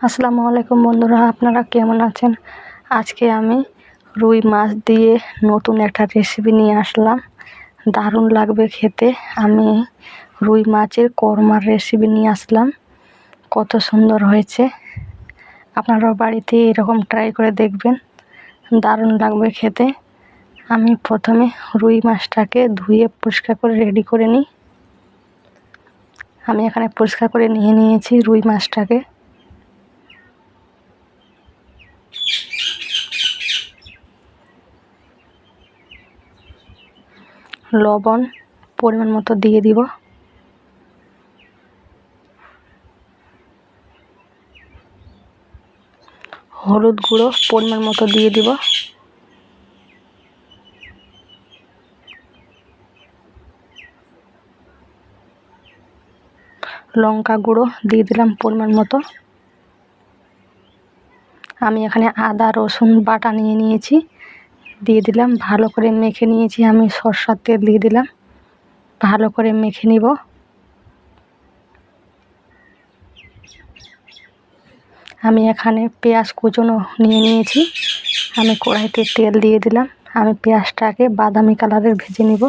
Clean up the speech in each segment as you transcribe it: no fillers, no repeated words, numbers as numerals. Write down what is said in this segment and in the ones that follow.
আসসালামু আলাইকুম বন্ধুরা, আপনারা কেমন আছেন? আজকে আমি রুই মাছ দিয়ে নতুন একটা রেসিপি নিয়ে আসলাম। দারুণ লাগবে খেতে। আমি রুই মাছের কোরমার রেসিপি নিয়ে আসলাম। কত সুন্দর হয়েছে! আপনারাও বাড়িতে এরকম ট্রাই করে দেখবেন, দারুণ লাগবে খেতে। আমি প্রথমে রুই মাছটাকে ধুয়ে পরিষ্কার করে রেডি করে নিই। আমি এখানে পরিষ্কার করে নিয়েছি রুই মাছটাকে। লবণ পরিমাণ মতো দিয়ে দিব। হলুদ গুঁড়ো পরিমাণ মতো দিয়ে দিব। লঙ্কা গুঁড়ো দিয়ে দিলাম পরিমাণ মতো। আমি এখানে আদা রসুন বাটা নিয়েছি, দিয়ে দিলাম। ভালো করে মেখে নিয়েছি। আমি সরষের তেল দিয়ে দিলাম, ভালো করে মেখে নিব। আমি এখানে পেঁয়াজ কুচনো নিয়েছি। আমি কড়াইতে তেল দিয়ে দিলাম। আমি পেঁয়াজটাকে বাদামি কালারের ভেজে নিব।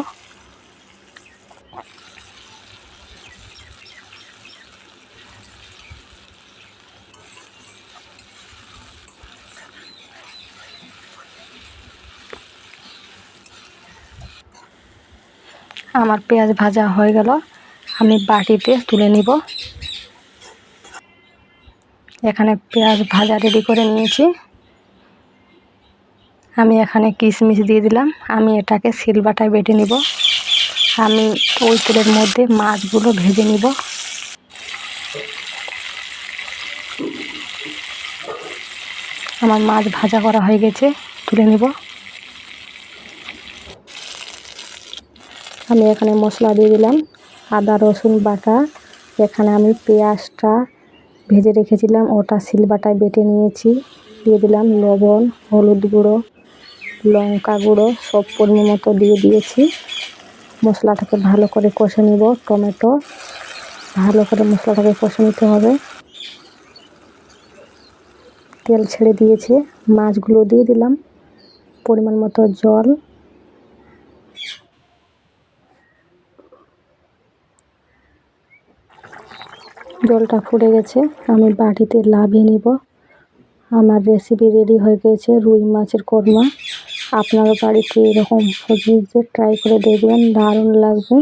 আমার পেঁয়াজ ভাজা হয়ে গেল। আমি বাটিতে তুলে নিব। এখানে পেঁয়াজ ভাজা রেডি করে নিয়েছি। আমি এখানে কিশমিশ দিয়ে দিলাম। আমি এটাকে শিলবাটায় বেটে নিব। আমি ওই তেলের মধ্যে মাছগুলো ভেজে নিব। আমার মাছ ভাজা করা হয়ে গেছে, তুলে নিব। আমি এখানে মশলা দিয়ে দিলাম, আদা রসুন বাটা। এখানে আমি পেঁয়াজটা ভেজে রেখেছিলাম, ওটা শিলবাটায় বেটে নিয়েছি। দিয়ে দিলাম লবণ, হলুদ গুঁড়ো, লঙ্কা গুঁড়ো সব পরিমাণ মতো দিয়ে দিয়েছি। মশলাটাকে ভালো করে কষে নিব। টমেটো ভালো করে মশলাটাকে কষে নিতে হবে। তেল ছেড়ে দিয়েছে, মাছগুলো দিয়ে দিলাম। পরিমাণ মতো জল। জলটা ফুটে গেছে, আমি বাটিতে নামিয়ে নিব। আমার রেসিপি রেডি হয়ে গেছে, রুই মাছের কোরমা। আপনারা বাড়িতে এরকম সবজি ট্রাই করে দেখবেন, দারুণ লাগবে।